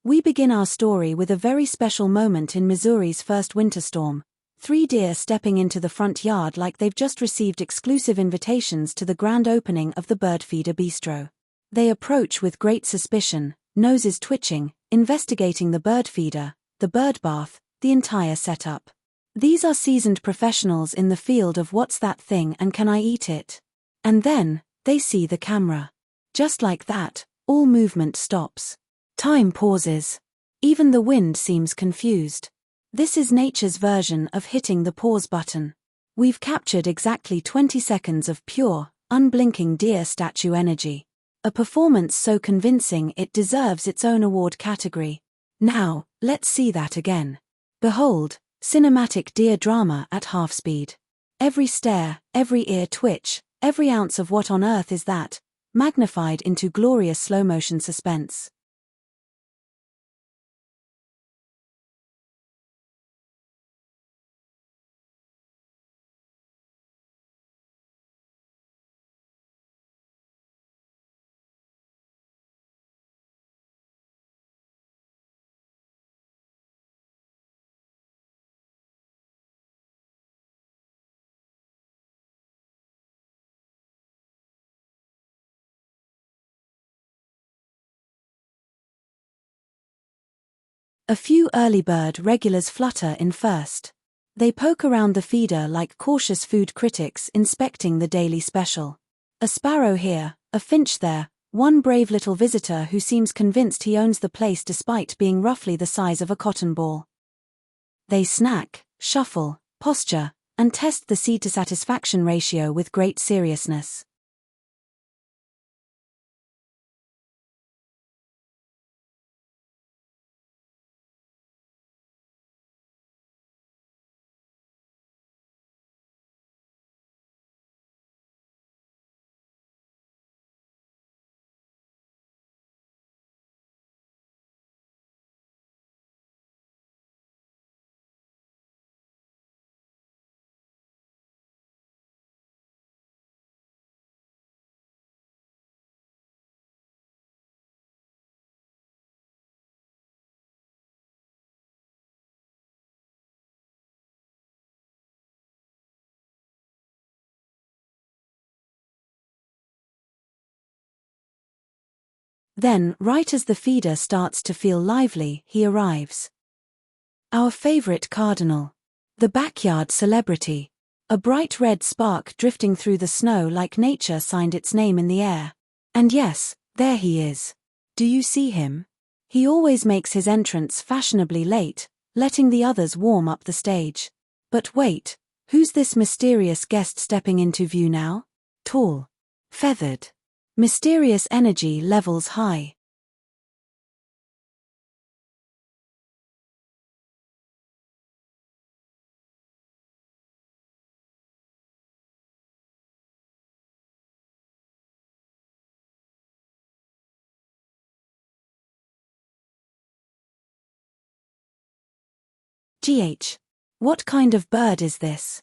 We begin our story with a very special moment in Missouri's first winter storm. 3 deer stepping into the front yard like they've just received exclusive invitations to the grand opening of the Bird Feeder Bistro. They approach with great suspicion, noses twitching, investigating the bird feeder, the bird bath, the entire setup. These are seasoned professionals in the field of what's that thing and can I eat it? And then, they see the camera. Just like that, all movement stops. Time pauses. Even the wind seems confused. This is nature's version of hitting the pause button. We've captured exactly 20 seconds of pure, unblinking deer statue energy. A performance so convincing it deserves its own award category. Now, let's see that again. Behold, cinematic deer drama at half speed. Every stare, every ear twitch, every ounce of what on earth is that, magnified into glorious slow-motion suspense. A few early bird regulars flutter in first. They poke around the feeder like cautious food critics inspecting the daily special. A sparrow here, a finch there, one brave little visitor who seems convinced he owns the place despite being roughly the size of a cotton ball. They snack, shuffle, posture, and test the seed-to-satisfaction ratio with great seriousness. Then, right as the feeder starts to feel lively, he arrives. Our favorite cardinal. The backyard celebrity. A bright red spark drifting through the snow like nature signed its name in the air. And yes, there he is. Do you see him? He always makes his entrance fashionably late, letting the others warm up the stage. But wait, who's this mysterious guest stepping into view now? Tall. Feathered. Mysterious energy levels high. GH. What kind of bird is this?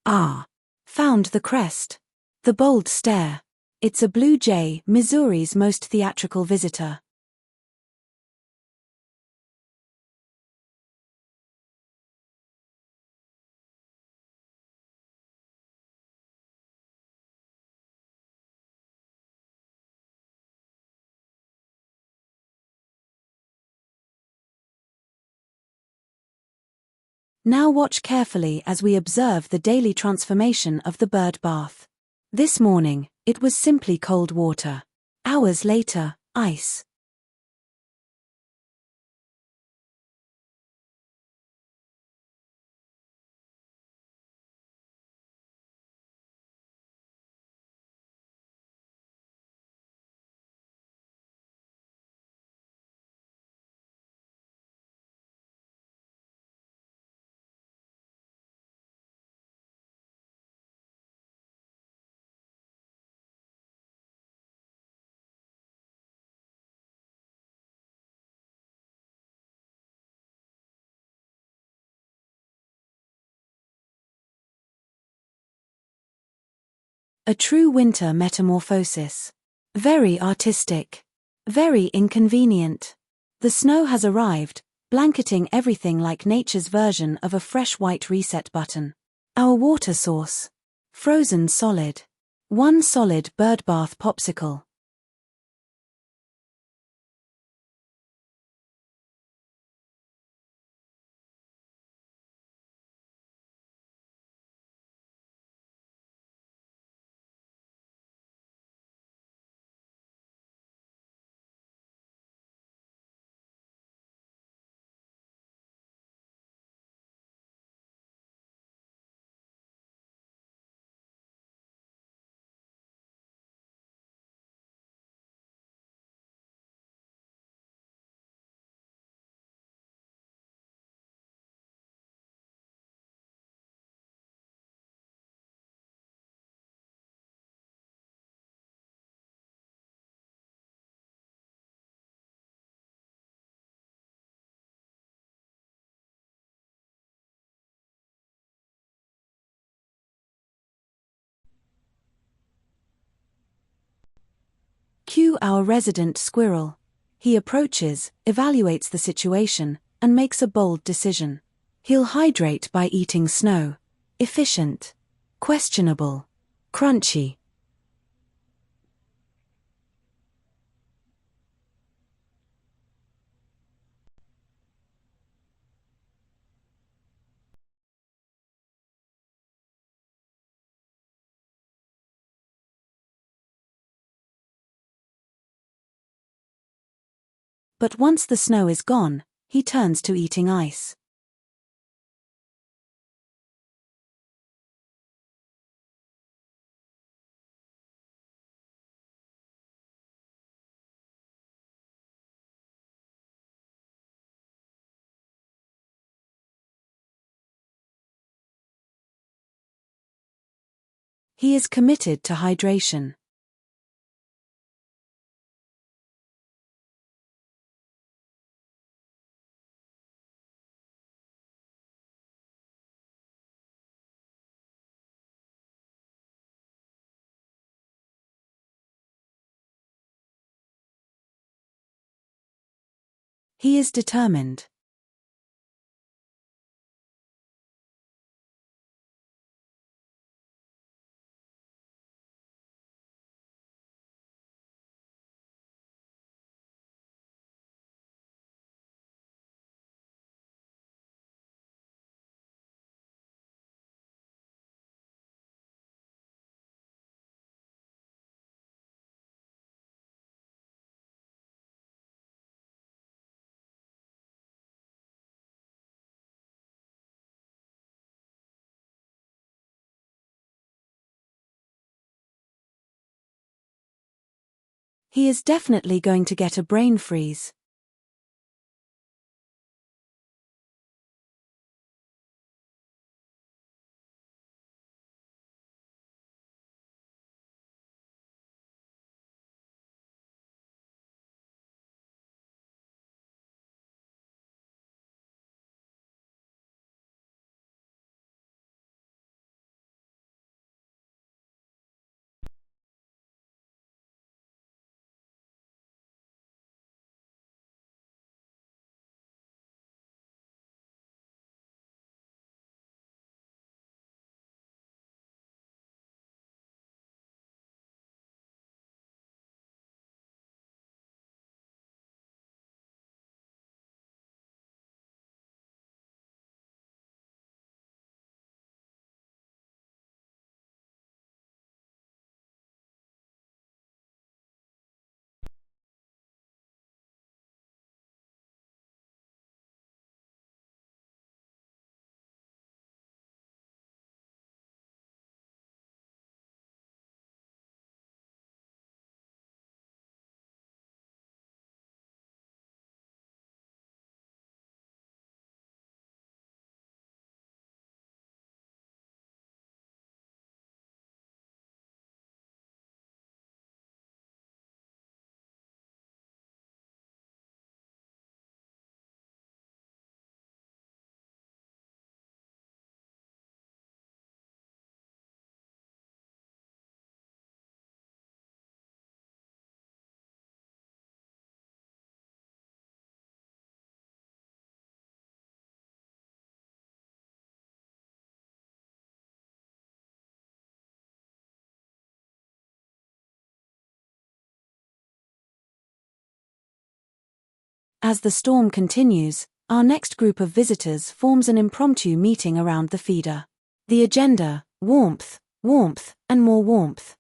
Ah. Found the crest. The bold stare. It's a blue jay, Missouri's most theatrical visitor. Now watch carefully as we observe the daily transformation of the bird bath. This morning, it was simply cold water. Hours later, ice. A true winter metamorphosis. Very artistic. Very inconvenient. The snow has arrived, blanketing everything like nature's version of a fresh white reset button. Our water source. Frozen solid. One solid birdbath popsicle. Cue our resident squirrel. He approaches, evaluates the situation, and makes a bold decision. He'll hydrate by eating snow. Efficient. Questionable. Crunchy. But once the snow is gone, he turns to eating ice. He is committed to hydration. He is determined. He is definitely going to get a brain freeze. As the storm continues, our next group of visitors forms an impromptu meeting around the feeder. The agenda: warmth, warmth, and more warmth.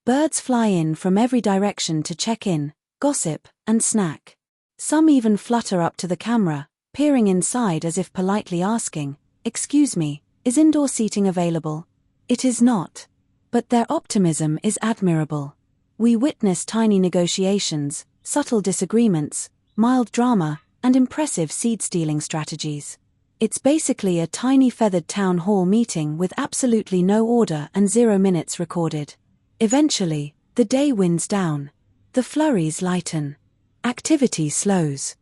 Birds fly in from every direction to check in, gossip, and snack. Some even flutter up to the camera, peering inside as if politely asking, "Excuse me, is indoor seating available?" It is not. But their optimism is admirable. We witness tiny negotiations, subtle disagreements, mild drama, and impressive seed-stealing strategies. It's basically a tiny feathered town hall meeting with absolutely no order and 0 minutes recorded. Eventually, the day winds down. The flurries lighten. Activity slows.